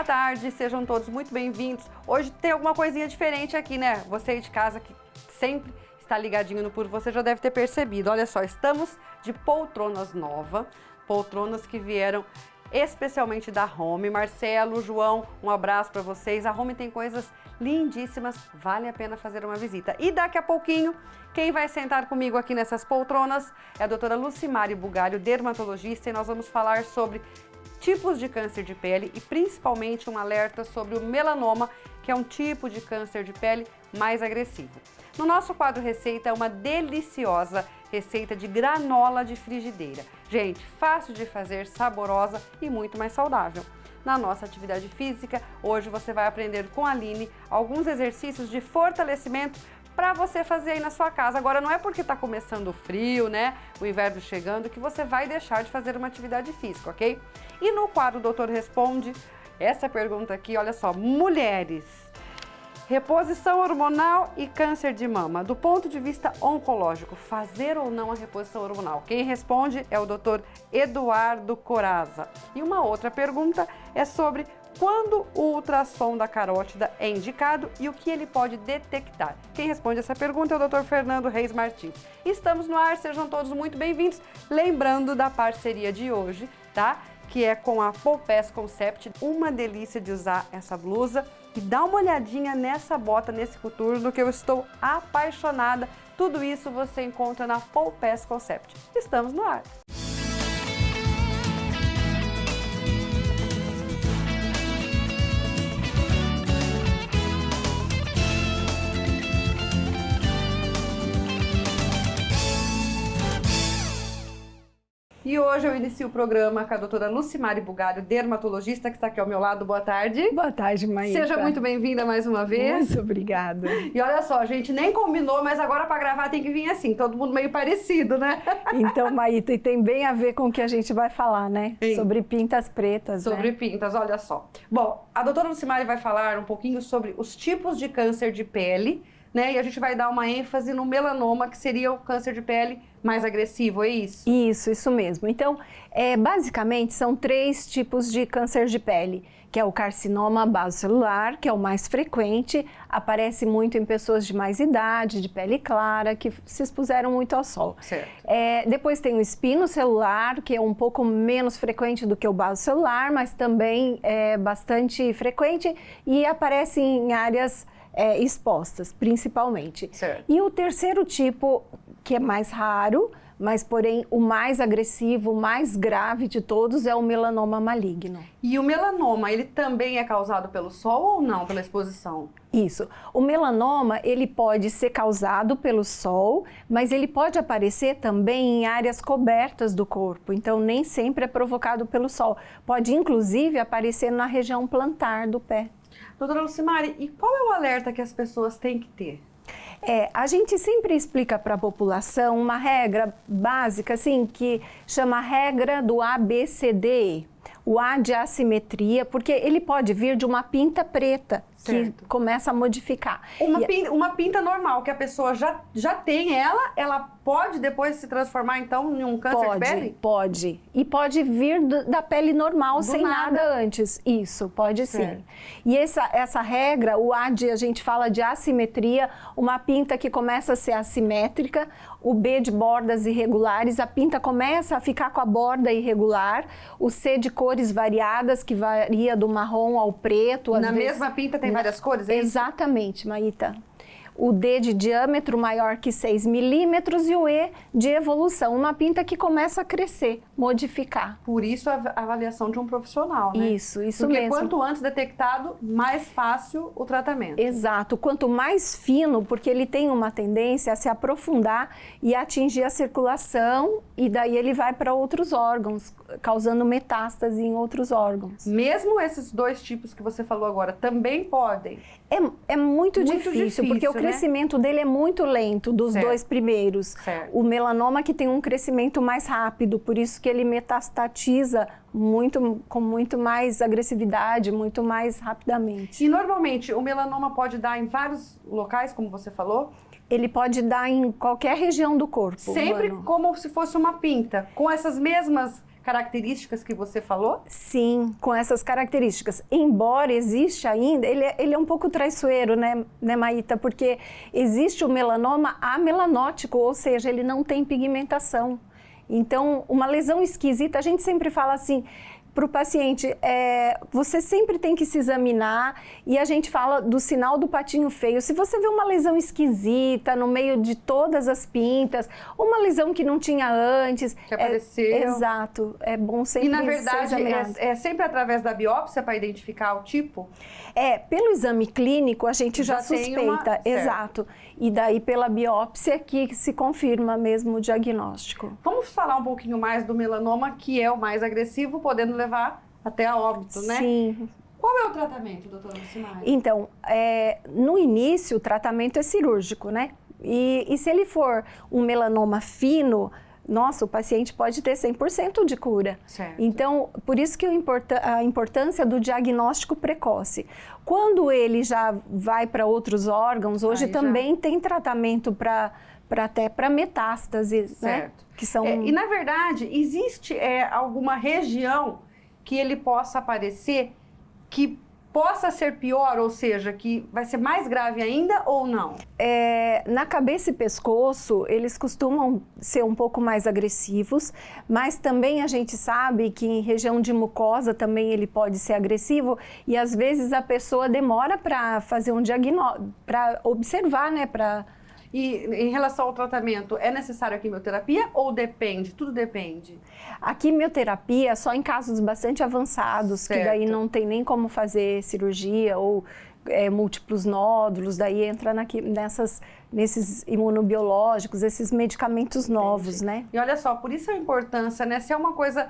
Boa tarde, sejam todos muito bem-vindos. Hoje tem alguma coisinha diferente aqui, né? Você aí de casa que sempre está ligadinho no Por Você já deve ter percebido. Olha só, estamos de poltronas novas, poltronas que vieram especialmente da Home. Marcelo, João, um abraço para vocês. A Home tem coisas lindíssimas, vale a pena fazer uma visita. E daqui a pouquinho, quem vai sentar comigo aqui nessas poltronas é a doutora Lucimari Bugalho, dermatologista, e nós vamos falar sobre tipos de câncer de pele e principalmente um alerta sobre o melanoma, que é um tipo de câncer de pele mais agressivo. No nosso quadro Receita, uma deliciosa receita de granola de frigideira. Gente, fácil de fazer, saborosa e muito mais saudável. Na nossa atividade física, hoje você vai aprender com a Aline alguns exercícios de fortalecimento para você fazer aí na sua casa. Agora, não é porque está começando o frio, né, o inverno chegando, que você vai deixar de fazer uma atividade física, ok? E no quadro Doutor Responde, essa pergunta aqui, olha só, mulheres, reposição hormonal e câncer de mama, do ponto de vista oncológico, fazer ou não a reposição hormonal? Quem responde é o Dr. Eduardo Coraza. E uma outra pergunta é sobre quando o ultrassom da carótida é indicado e o que ele pode detectar. Quem responde essa pergunta é o Dr. Fernando Reis Martins. Estamos no ar, sejam todos muito bem-vindos. Lembrando da parceria de hoje, tá? Que é com a Polpes Concept. Uma delícia de usar essa blusa. E dá uma olhadinha nessa bota, nesse coturno, que eu estou apaixonada. Tudo isso você encontra na Polpes Concept. Estamos no ar. E hoje eu inicio o programa com a doutora Lucimari Bugalho, dermatologista, que está aqui ao meu lado. Boa tarde. Boa tarde, Maíta. Seja muito bem-vinda mais uma vez. Muito obrigada. E olha só, a gente nem combinou, mas agora para gravar tem que vir assim, todo mundo meio parecido, né? Então, Maíta, e tem bem a ver com o que a gente vai falar, né? Sim. Sobre pintas pretas, Sobre pintas, olha só. Bom, a doutora Lucimari vai falar um pouquinho sobre os tipos de câncer de pele, né? E a gente vai dar uma ênfase no melanoma, que seria o câncer de pele mais agressivo, é isso? Isso mesmo. Então, basicamente, são 3 tipos de câncer de pele, que é o carcinoma basocelular, que é o mais frequente, aparece muito em pessoas de mais idade, de pele clara, que se expuseram muito ao sol. Certo. Depois tem o espinocelular, que é um pouco menos frequente do que o basocelular, mas também é bastante frequente e aparece em áreas expostas, principalmente. Certo. E o terceiro tipo, que é mais raro, mas porém o mais agressivo, o mais grave de todos é o melanoma maligno. E o melanoma, ele também é causado pelo sol ou não, pela exposição? Isso. O melanoma, ele pode ser causado pelo sol, mas ele pode aparecer também em áreas cobertas do corpo, então nem sempre é provocado pelo sol. Pode inclusive aparecer na região plantar do pé. Doutora Lucimari, e qual é o alerta que as pessoas têm que ter? A gente sempre explica para a população uma regra básica, assim, que chama regra do ABCDE. O A de assimetria, porque ele pode vir de uma pinta preta, certo, que começa a modificar. Uma pinta normal, que a pessoa já tem ela pode depois se transformar, então, em um câncer de pele? Pode. E pode vir da pele normal, do sem nada antes. Isso, pode certo, sim. E essa regra, o A a gente fala de assimetria, uma pinta que começa a ser assimétrica, o B de bordas irregulares, a pinta começa a ficar com a borda irregular, o C de cores variadas, que varia do marrom ao preto. Na mesma pinta tem várias cores, é isso? Exatamente, Maíta. O D de diâmetro maior que 6 milímetros e o E de evolução, uma pinta que começa a crescer, modificar. Por isso a avaliação de um profissional, né? Isso Porque mesmo. quanto antes detectado, mais fácil o tratamento. Exato, quanto mais fino, porque ele tem uma tendência a se aprofundar e atingir a circulação e daí ele vai para outros órgãos, causando metástase em outros órgãos. Mesmo esses 2 tipos que você falou agora, também podem? É muito difícil, porque o crescimento dele é muito lento, dos 2 primeiros. Certo. O melanoma que tem um crescimento mais rápido, por isso que ele metastatiza com muito mais agressividade, muito mais rapidamente. E normalmente o melanoma pode dar em vários locais, como você falou? Ele pode dar em qualquer região do corpo. Sempre como se fosse uma pinta, com essas mesmas características que você falou? Sim, com essas características. Embora existe ainda, ele é um pouco traiçoeiro, né, Maíta? Porque existe o melanoma amelanótico, ou seja, ele não tem pigmentação. Então, uma lesão esquisita, a gente sempre fala assim, para o paciente, você sempre tem que se examinar, e a gente fala do sinal do patinho feio. Se você vê uma lesão esquisita no meio de todas as pintas, uma lesão que não tinha antes... Que apareceu. Exato, é bom sempre E na ser verdade examinado. é sempre através da biópsia para identificar o tipo? Pelo exame clínico a gente já tem suspeita, exato. E daí pela biópsia que se confirma mesmo o diagnóstico. Vamos falar um pouquinho mais do melanoma, que é o mais agressivo, podendo levar até a óbito, né? Sim. Qual é o tratamento, doutora Lucimari? Então, no início o tratamento é cirúrgico, né? E se ele for um melanoma fino, nossa, o paciente pode ter 100% de cura. Certo. Então, por isso que a importância do diagnóstico precoce. Quando ele já vai para outros órgãos, hoje também tem tratamento até para metástases, certo, né? Que são... E na verdade, existe alguma região que ele possa aparecer que possa ser pior, ou seja, que vai ser mais grave ainda ou não? Na cabeça e pescoço, eles costumam ser um pouco mais agressivos, mas também a gente sabe que em região de mucosa também ele pode ser agressivo, e às vezes a pessoa demora para fazer um diagnóstico, para observar, né? E em relação ao tratamento, é necessário a quimioterapia ou depende? Tudo depende? A quimioterapia só em casos bastante avançados, certo, que daí não tem nem como fazer cirurgia ou múltiplos nódulos, daí entra nesses imunobiológicos, esses medicamentos novos, né? E olha só, por isso a importância, né? Se é uma coisa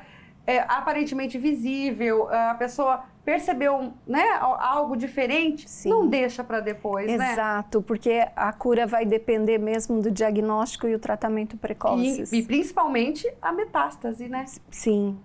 aparentemente visível, a pessoa percebeu, né, algo diferente, sim, não deixa para depois, né? Exato, porque a cura vai depender mesmo do diagnóstico e o tratamento precoces. E principalmente a metástase, né? Sim.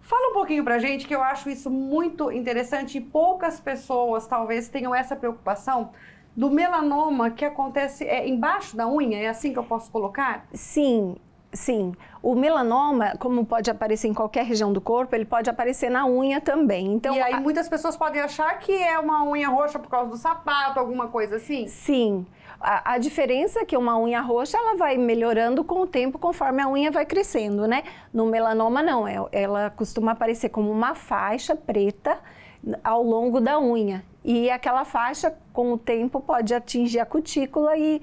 Fala um pouquinho pra gente, que eu acho isso muito interessante, e poucas pessoas talvez tenham essa preocupação do melanoma que acontece embaixo da unha, é assim que eu posso colocar? Sim. Sim, o melanoma, como pode aparecer em qualquer região do corpo, ele pode aparecer na unha também. Então, e aí muitas pessoas podem achar que é uma unha roxa por causa do sapato, alguma coisa assim? Sim, a diferença é que uma unha roxa, ela vai melhorando com o tempo, conforme a unha vai crescendo, né? No melanoma não, ela costuma aparecer como uma faixa preta ao longo da unha. E aquela faixa, com o tempo, pode atingir a cutícula e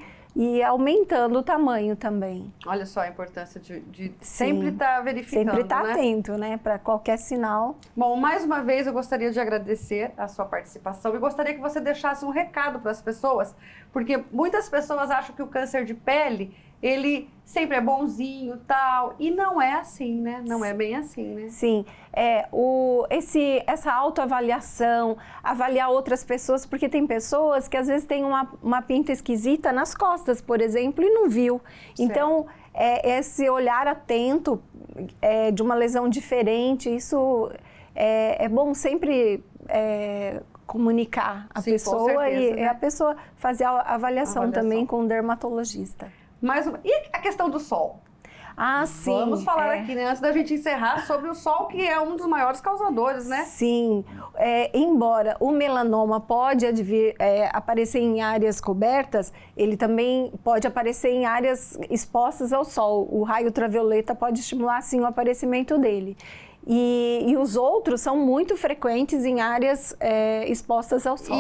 aumentando o tamanho também. Olha só a importância de sempre estar verificando, sempre estar né? atento, né? Para qualquer sinal. Bom, mais uma vez eu gostaria de agradecer a sua participação e gostaria que você deixasse um recado para as pessoas, porque muitas pessoas acham que o câncer de pele, ele sempre é bonzinho, tal, e não é assim, né? Não é bem assim, né? Sim, essa autoavaliação, avaliar outras pessoas, porque tem pessoas que às vezes têm uma pinta esquisita nas costas, por exemplo, e não viu. Certo. Então, esse olhar atento de uma lesão diferente, isso é bom sempre comunicar a pessoa, com certeza, né? A pessoa fazer a avaliação também com o dermatologista. E a questão do sol? Ah, sim. Vamos falar aqui, né, antes da gente encerrar, sobre o sol, que é um dos maiores causadores, né? Sim. Embora o melanoma pode aparecer em áreas cobertas, ele também pode aparecer em áreas expostas ao sol. O raio ultravioleta pode estimular, sim, o aparecimento dele. E os outros são muito frequentes em áreas expostas ao sol.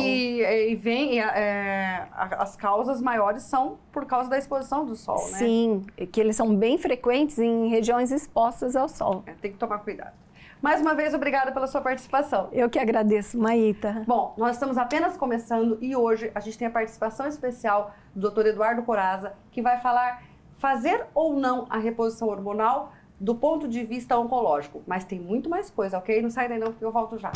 As causas maiores são por causa da exposição do sol, né? Sim, que eles são bem frequentes em regiões expostas ao sol. Tem que tomar cuidado. Mais uma vez, obrigada pela sua participação. Eu que agradeço, Maíta. Bom, nós estamos apenas começando e hoje a gente tem a participação especial do Dr. Eduardo Corazza, que vai fazer ou não a reposição hormonal do ponto de vista oncológico. Mas tem muito mais coisa, ok? Não sai daí não, porque eu volto já.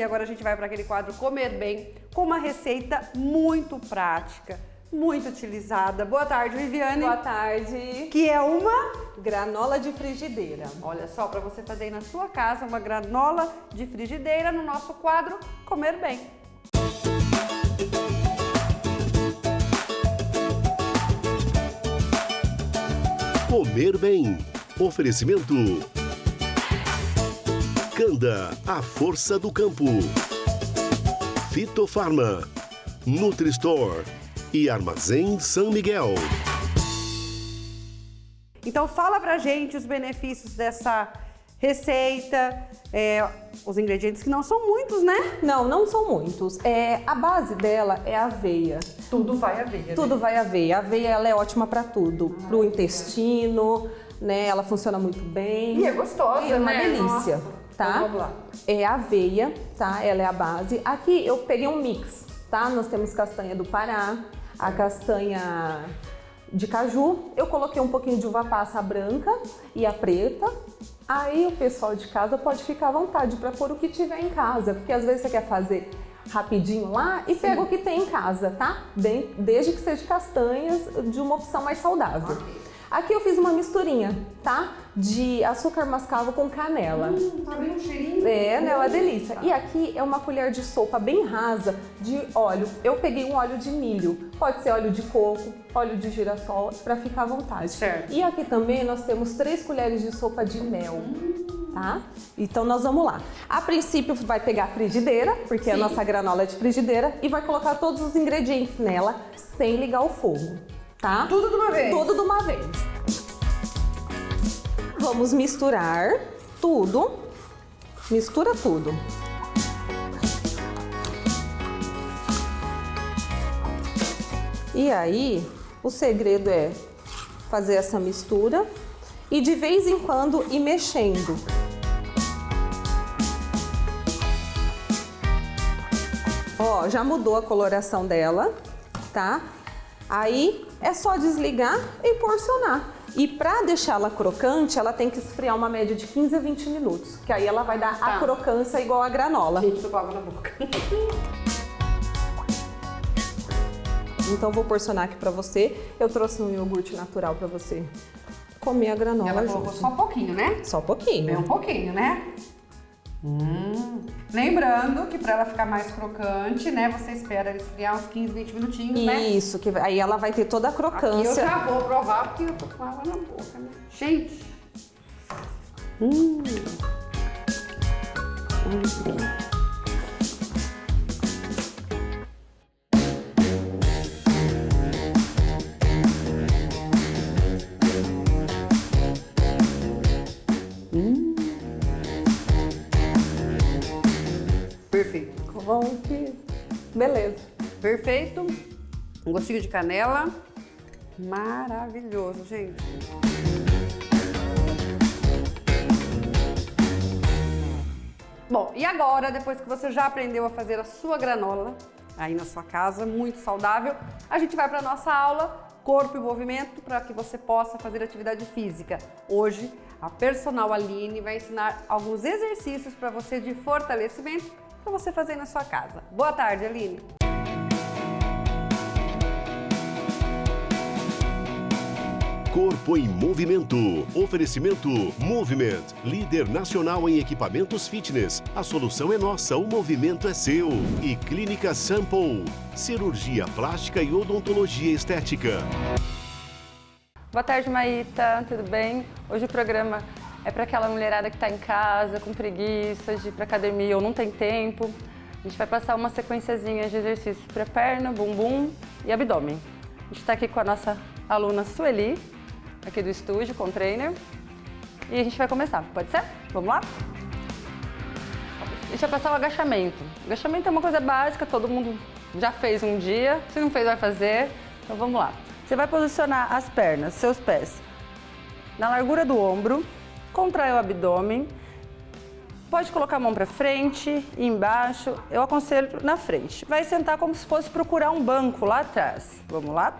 agora a gente vai para aquele quadro Comer Bem, com uma receita muito prática, muito utilizada. Boa tarde, Viviane. Boa tarde. Que é uma granola de frigideira. Olha só, para você fazer aí na sua casa uma granola de frigideira no nosso quadro Comer Bem. Comer Bem. Oferecimento Canda, a força do campo. Fitofarma, Nutri-Store e Armazém São Miguel. Então fala pra gente os benefícios dessa receita, os ingredientes que não são muitos, né? Não são muitos. A base dela é aveia. Tudo vai aveia. Tudo né? vai aveia. A aveia ela é ótima para tudo, para o intestino, né? Ela funciona muito bem. E é gostosa, E é uma né? delícia, Nossa. tá? Então, vamos lá. É aveia, tá? Ela é a base. Aqui eu peguei um mix, tá? Nós temos castanha do Pará, a castanha de caju. Eu coloquei um pouquinho de uva passa branca e a preta. Aí o pessoal de casa pode ficar à vontade para pôr o que tiver em casa, porque às vezes você quer fazer rapidinho lá e pega o que tem em casa, tá? Desde que seja castanhas, de uma opção mais saudável. Aqui eu fiz uma misturinha, tá? De açúcar mascavo com canela. Tá bem um cheirinho. Né? É uma delícia. E aqui é uma colher de sopa bem rasa de óleo. Eu peguei um óleo de milho. Pode ser óleo de coco, óleo de girassol, para ficar à vontade. Certo. E aqui também nós temos 3 colheres de sopa de mel. Tá? Então nós vamos lá. A princípio vai pegar a frigideira, porque a nossa granola é de frigideira, e vai colocar todos os ingredientes nela sem ligar o fogo. Tá? Tudo de uma vez? Tudo de uma vez. Vamos misturar tudo. Mistura tudo. E aí, o segredo é fazer essa mistura e de vez em quando ir mexendo. Ó, já mudou a coloração dela, tá? Aí é só desligar e porcionar. E para deixá-la crocante, ela tem que esfriar uma média de 15 a 20 minutos, que aí ela vai dar a crocância igual a granola. Gente, tô com água na boca. Então vou porcionar aqui para você. Eu trouxe um iogurte natural para você comer a granola Ela junto. colocou só um pouquinho, né? Só um pouquinho. Bem um pouquinho, né? Lembrando que para ela ficar mais crocante, né? Você espera ela esfriar uns 15, 20 minutinhos, né? Isso, que aí ela vai ter toda a Aqui eu crocância. já vou provar porque eu tô com água na boca, né? Gente! Perfeito. Bom, beleza. Perfeito. Um gostinho de canela. Maravilhoso, gente. Bom, e agora, depois que você já aprendeu a fazer a sua granola aí na sua casa, muito saudável, a gente vai para nossa aula Corpo e Movimento para que você possa fazer atividade física. Hoje, a personal Aline vai ensinar alguns exercícios para você de fortalecimento para você fazer na sua casa. Boa tarde, Aline. Corpo em Movimento. Oferecimento Movement, líder nacional em equipamentos fitness. A solução é nossa, o movimento é seu. E Clínica Sample, cirurgia plástica e odontologia estética. Boa tarde, Maíta, tudo bem? Hoje o programa é para aquela mulherada que está em casa, com preguiça de ir para academia ou não tem tempo. A gente vai passar uma sequenciazinha de exercícios para perna, bumbum e abdômen. A gente está aqui com a nossa aluna Sueli, aqui do estúdio, com o trainer. E a gente vai começar, pode ser? Vamos lá? A gente vai passar o agachamento. O agachamento é uma coisa básica, todo mundo já fez um dia. Se não fez, vai fazer. Então vamos lá. Você vai posicionar as pernas, seus pés, na largura do ombro, contrai o abdômen. Pode colocar a mão para frente e embaixo. Eu aconselho na frente. Vai sentar como se fosse procurar um banco lá atrás. Vamos lá?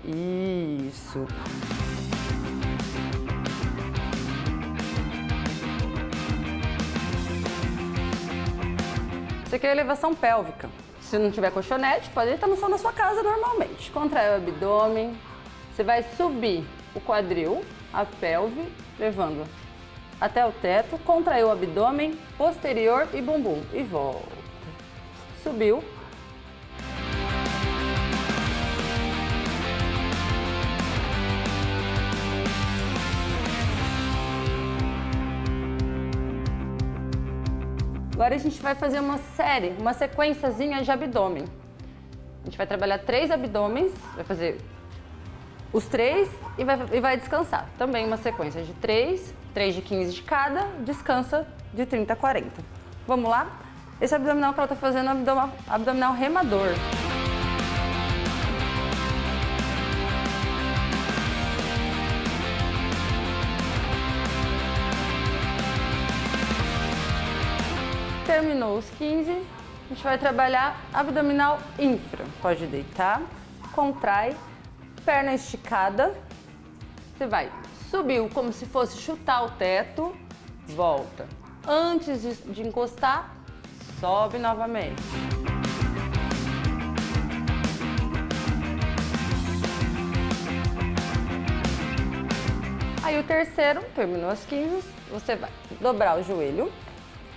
Isso. Isso aqui é elevação pélvica. Se não tiver colchonete, pode estar no chão da sua casa normalmente. Contrai o abdômen. Você vai subir o quadril, a pelve, levando até o teto. Contraiu o abdômen, posterior e bumbum. E volta. Subiu. Agora a gente vai fazer uma sequenciazinha de abdômen. A gente vai trabalhar 3 abdômenes, vai fazer os 3 e vai descansar. Também uma sequência de 3 de 15 de cada, descansa de 30 a 40. Vamos lá? Esse abdominal que ela está fazendo é abdominal remador. Terminou os 15, a gente vai trabalhar abdominal infra. Pode deitar, contrai, perna esticada. Você vai subir como se fosse chutar o teto, volta. Antes de encostar, sobe novamente. Aí o terceiro, terminou as 15, você vai dobrar o joelho.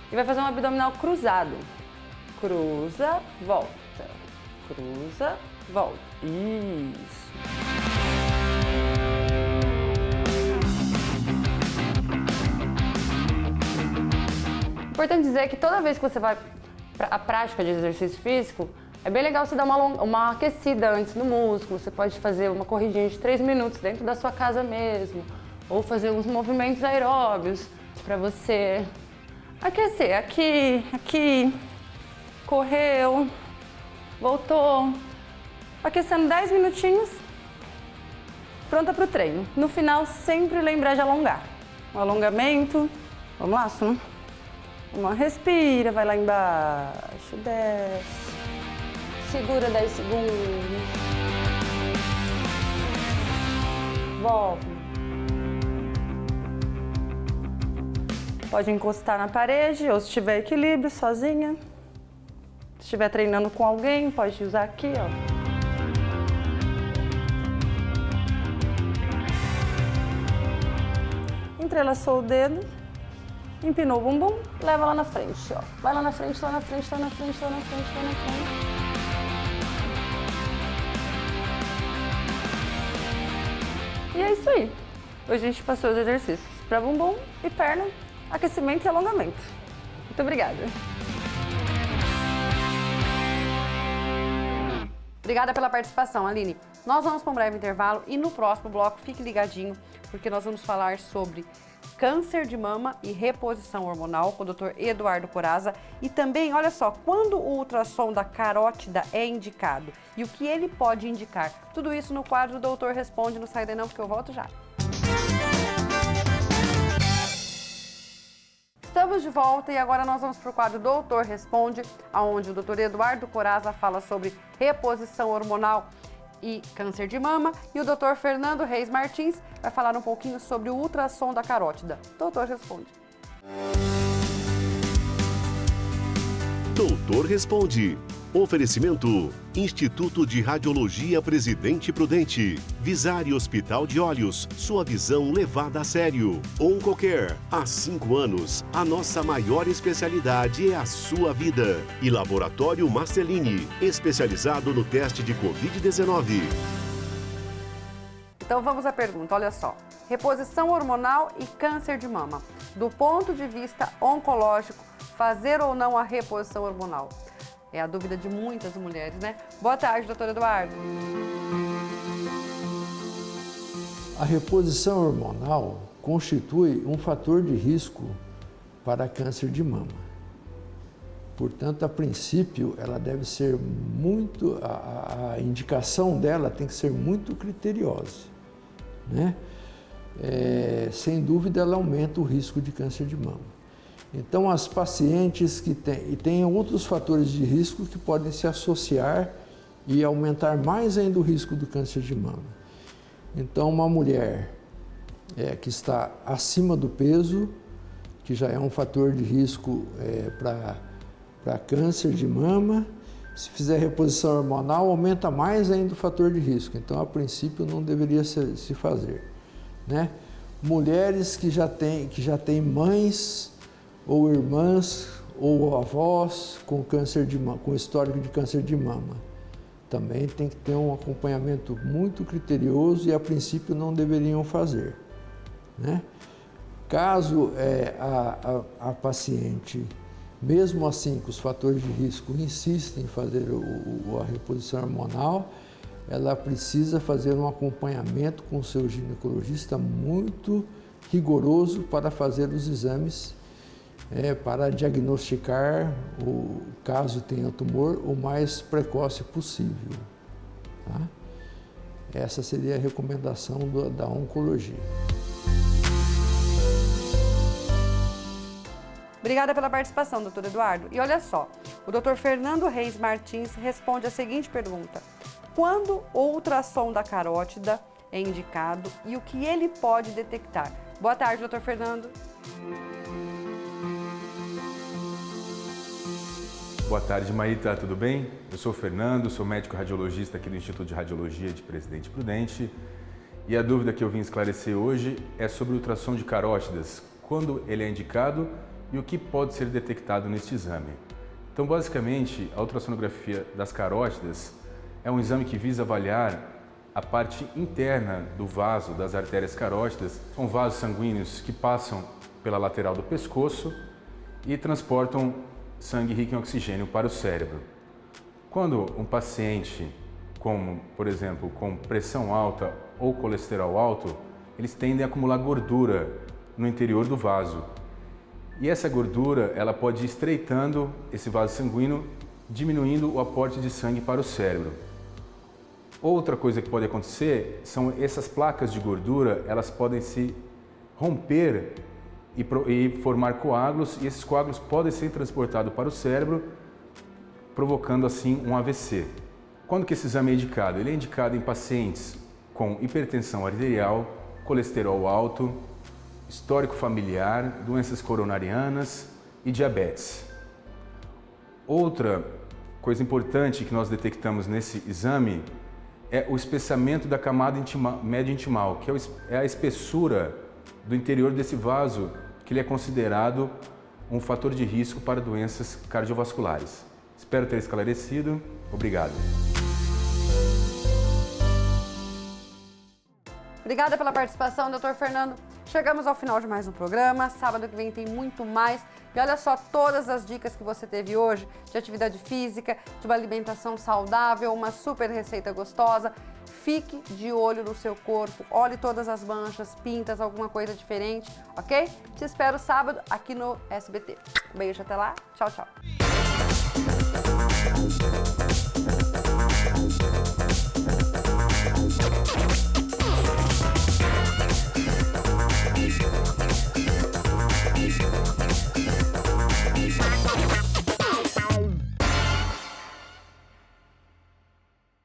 E vai fazer um abdominal cruzado. Cruza, volta. Cruza, volta. Isso. Importante dizer que toda vez que você vai para a prática de exercício físico, é bem legal você dar uma aquecida antes no músculo. Você pode fazer uma corridinha de 3 minutos dentro da sua casa mesmo. Ou fazer uns movimentos aeróbios para você aquecer, aqui, correu, voltou, aquecendo 10 minutinhos, pronta para o treino. No final, sempre lembrar de alongar. Um alongamento, vamos lá, Sum? Vamos lá, respira, vai lá embaixo, desce, segura 10 segundos, volta. Pode encostar na parede, ou se tiver equilíbrio, sozinha. Se estiver treinando com alguém, pode usar aqui, ó. Entrelaçou o dedo, empinou o bumbum, leva lá na frente, ó. Vai lá na frente, lá na frente, lá na frente, lá na frente, lá na frente. E é isso aí. Hoje a gente passou os exercícios para bumbum e perna, aquecimento e alongamento. Muito obrigada. Obrigada pela participação, Aline. Nós vamos para um breve intervalo e no próximo bloco fique ligadinho, porque nós vamos falar sobre câncer de mama e reposição hormonal com o Dr. Eduardo Corazza. E também, olha só, quando o ultrassom da carótida é indicado e o que ele pode indicar. Tudo isso no quadro do Doutor Responde. Não sai daí não, porque eu volto já. Estamos de volta e agora nós vamos para o quadro Doutor Responde, onde o Dr. Eduardo Corazza fala sobre reposição hormonal e câncer de mama, e o Dr. Fernando Reis Martins vai falar um pouquinho sobre o ultrassom da carótida. Doutor Responde. Doutor Responde. Oferecimento: Instituto de Radiologia Presidente Prudente, Visari Hospital de Olhos, sua visão levada a sério. Oncocare, há 5 anos, a nossa maior especialidade é a sua vida. E Laboratório Marcelini, especializado no teste de Covid-19. Então vamos à pergunta, olha só. Reposição hormonal e câncer de mama. Do ponto de vista oncológico, fazer ou não a reposição hormonal? É a dúvida de muitas mulheres, né? Boa tarde, doutor Eduardo. A reposição hormonal constitui um fator de risco para câncer de mama. Portanto, a princípio, ela deve ser muito, a indicação dela tem que ser muito criteriosa, né? Sem dúvida, ela aumenta o risco de câncer de mama. Então, as pacientes que têm outros fatores de risco que podem se associar e aumentar mais ainda o risco do câncer de mama. Então, uma mulher que está acima do peso, que já é um fator de risco para para câncer de mama. Se fizer reposição hormonal, aumenta mais ainda o fator de risco. Então, a princípio, não deveria se fazer, né? Mulheres que já têm mães ou irmãs ou avós com câncer de mama, com histórico de câncer de mama, também tem que ter um acompanhamento muito criterioso e, a princípio, não deveriam fazer, né? Caso a paciente, mesmo assim, com os fatores de risco, insistem em fazer a reposição hormonal, ela precisa fazer um acompanhamento com o seu ginecologista muito rigoroso para fazer os exames, para diagnosticar o caso tenha tumor o mais precoce possível, tá? Essa seria a recomendação da oncologia. Obrigada pela participação, doutor Eduardo. E olha só, o doutor Fernando Reis Martins responde a seguinte pergunta: quando o ultrassom da carótida é indicado e o que ele pode detectar? Boa tarde, doutor Fernando. Boa tarde, Maíta, tudo bem? Eu sou o Fernando, sou médico radiologista aqui do Instituto de Radiologia de Presidente Prudente. E a dúvida que eu vim esclarecer hoje é sobre o ultrassom de carótidas, quando ele é indicado e o que pode ser detectado neste exame. Então, basicamente, a ultrassonografia das carótidas é um exame que visa avaliar a parte interna do vaso das artérias carótidas. São vasos sanguíneos que passam pela lateral do pescoço e transportam sangue rico em oxigênio para o cérebro. Quando um paciente, como, por exemplo, com pressão alta ou colesterol alto, eles tendem a acumular gordura no interior do vaso. E essa gordura, ela pode ir estreitando esse vaso sanguíneo, diminuindo o aporte de sangue para o cérebro. Outra coisa que pode acontecer são essas placas de gordura, elas podem se romper e formar coágulos, e esses coágulos podem ser transportados para o cérebro, provocando assim um AVC. Quando que esse exame é indicado? Ele é indicado em pacientes com hipertensão arterial, colesterol alto, histórico familiar, doenças coronarianas e diabetes. Outra coisa importante que nós detectamos nesse exame é o espessamento da camada média intimal, que é a espessura do interior desse vaso, que ele é considerado um fator de risco para doenças cardiovasculares. Espero ter esclarecido. Obrigado. Obrigada pela participação, doutor Fernando. Chegamos ao final de mais um programa. Sábado que vem tem muito mais. E olha só todas as dicas que você teve hoje de atividade física, de uma alimentação saudável, uma super receita gostosa. Fique de olho no seu corpo, olhe todas as manchas, pintas, alguma coisa diferente, ok? Te espero sábado aqui no SBT. Um beijo, até lá. Tchau, tchau.